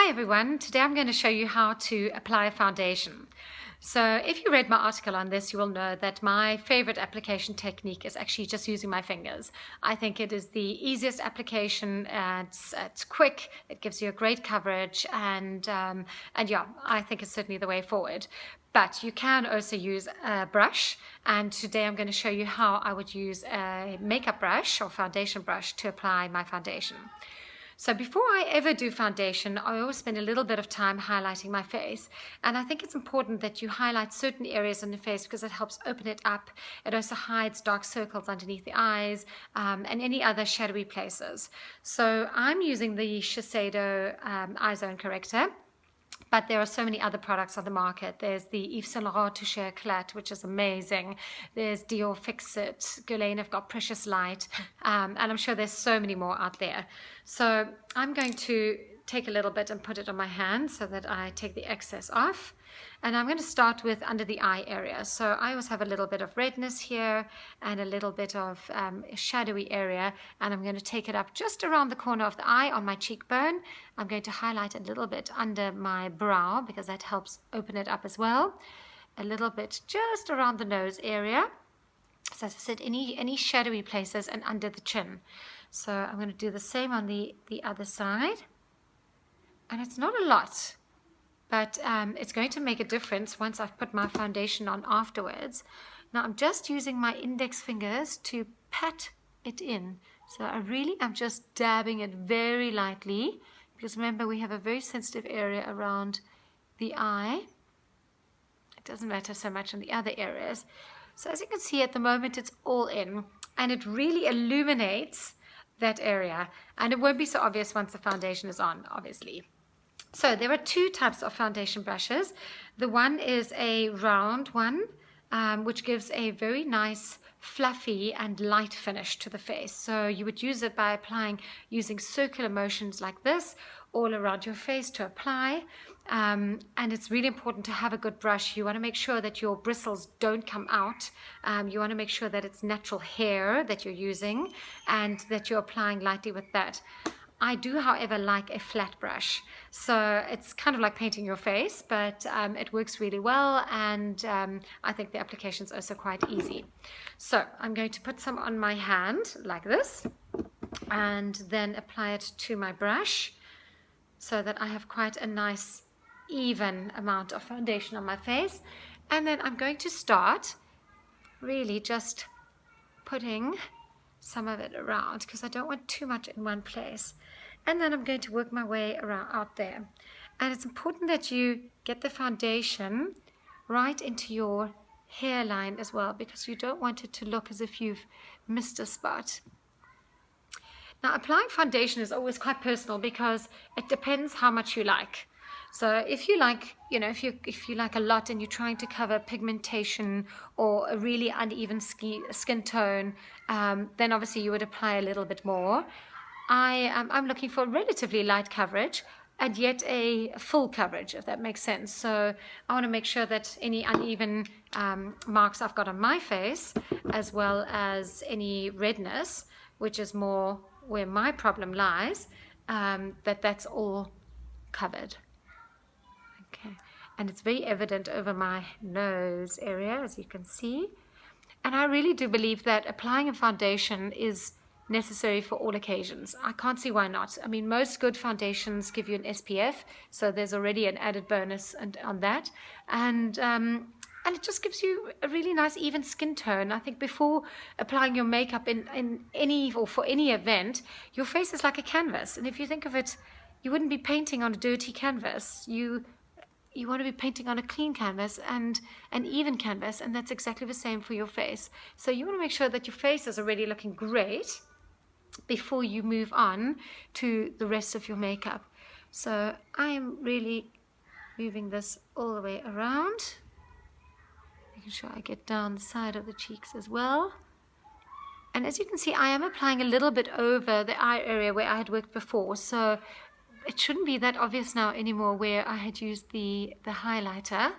Hi everyone, today I'm going to show you how to apply a foundation. So if you read my article on this, you will know that my favorite application technique is actually just using my fingers. I think it is the easiest application, it's quick, it gives you a great coverage, and yeah, I think it's certainly the way forward. But you can also use a brush, and today I'm going to show you how I would use a makeup brush or foundation brush to apply my foundation. So before I ever do foundation, I always spend a little bit of time highlighting my face. And I think it's important that you highlight certain areas on the face because it helps open it up. It also hides dark circles underneath the eyes and any other shadowy places. So I'm using the Shiseido Eye Zone Corrector. But there are so many other products on the market. There's the Yves Saint Laurent Touche Éclat, which is amazing. There's Dior Fix-It. Guerlain have got Precious Light. And I'm sure there's so many more out there. So I'm going to take a little bit and put it on my hand so that I take the excess off. And I'm going to start with under the eye area. So I always have a little bit of redness here and a little bit of shadowy area. And I'm going to take it up just around the corner of the eye on my cheekbone. I'm going to highlight a little bit under my brow because that helps open it up as well. A little bit just around the nose area. So as I said, any shadowy places and under the chin. So I'm going to do the same on the other side. And it's not a lot, but it's going to make a difference once I've put my foundation on afterwards. Now I'm just using my index fingers to pat it in. So I really am just dabbing it very lightly because remember we have a very sensitive area around the eye. It doesn't matter so much in the other areas. So as you can see at the moment it's all in and it really illuminates that area, and it won't be so obvious once the foundation is on, obviously. So there are two types of foundation brushes. The one is a round one, which gives a very nice fluffy and light finish to the face. So you would use it by using circular motions like this all around your face to apply. And it's really important to have a good brush. You want to make sure that your bristles don't come out. You want to make sure that it's natural hair that you're using and that you're applying lightly with that. I do, however, like a flat brush. So it's kind of like painting your face, but it works really well, and I think the application is also quite easy. So I'm going to put some on my hand like this, and then apply it to my brush so that I have quite a nice even amount of foundation on my face. And then I'm going to start really just putting some of it around because I don't want too much in one place. And then I'm going to work my way around out there. And it's important that you get the foundation right into your hairline as well because you don't want it to look as if you've missed a spot. Now applying foundation is always quite personal because it depends how much you like. So if you like, if you like a lot and you're trying to cover pigmentation or a really uneven skin tone, then obviously you would apply a little bit more. I'm looking for relatively light coverage and yet a full coverage, if that makes sense. So I want to make sure that any uneven marks I've got on my face, as well as any redness, which is more where my problem lies, that's all covered. Okay, and it's very evident over my nose area, as you can see. And I really do believe that applying a foundation is necessary for all occasions. I can't see why not. I mean, most good foundations give you an SPF, so there's already an added bonus on that. And it just gives you a really nice even skin tone. I think before applying your makeup in any or for any event, your face is like a canvas. And if you think of it, you wouldn't be painting on a dirty canvas. You want to be painting on a clean canvas and an even canvas, and that's exactly the same for your face. So you want to make sure that your face is already looking great before you move on to the rest of your makeup. So I am really moving this all the way around, making sure I get down the side of the cheeks as well. And as you can see, I am applying a little bit over the eye area where I had worked before, so it shouldn't be that obvious now anymore where I had used the highlighter.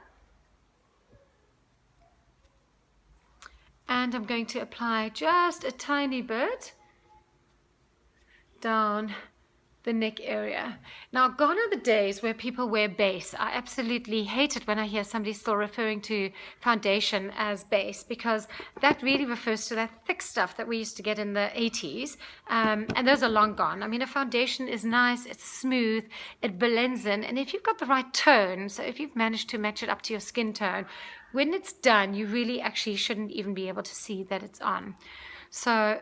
And I'm going to apply just a tiny bit down the neck area. Now, gone are the days where people wear base. I absolutely hate it when I hear somebody still referring to foundation as base, because that really refers to that thick stuff that we used to get in the 80s, and those are long gone. I mean, a foundation is nice, it's smooth, it blends in, and if you've got the right tone, so if you've managed to match it up to your skin tone, when it's done, you really actually shouldn't even be able to see that it's on. So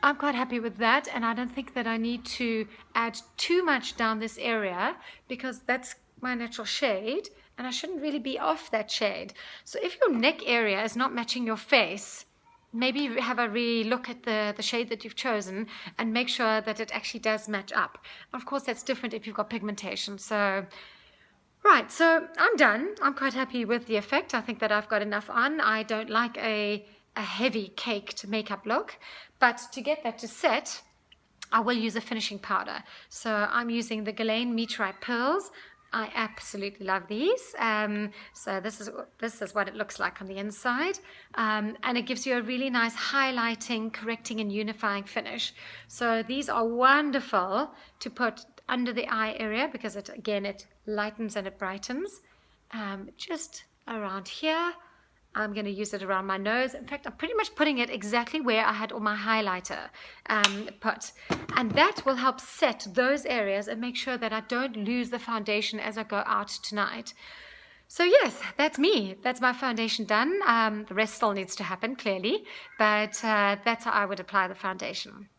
I'm quite happy with that, and I don't think that I need to add too much down this area, because that's my natural shade and I shouldn't really be off that shade. So if your neck area is not matching your face, maybe have a re-look at the shade that you've chosen and make sure that it actually does match up. Of course, that's different if you've got pigmentation. So right, so I'm done. I'm quite happy with the effect. I think that I've got enough on. I don't like a heavy caked makeup look, but to get that to set, I will use a finishing powder. So I'm using the Guerlain Meteorite Pearls. I absolutely love these. So this is what it looks like on the inside, and it gives you a really nice highlighting, correcting, and unifying finish. So these are wonderful to put under the eye area, because it lightens and it brightens. Just around here. I'm going to use it around my nose. In fact, I'm pretty much putting it exactly where I had all my highlighter put. And that will help set those areas and make sure that I don't lose the foundation as I go out tonight. So yes, that's me. That's my foundation done. The rest still needs to happen, clearly. But that's how I would apply the foundation.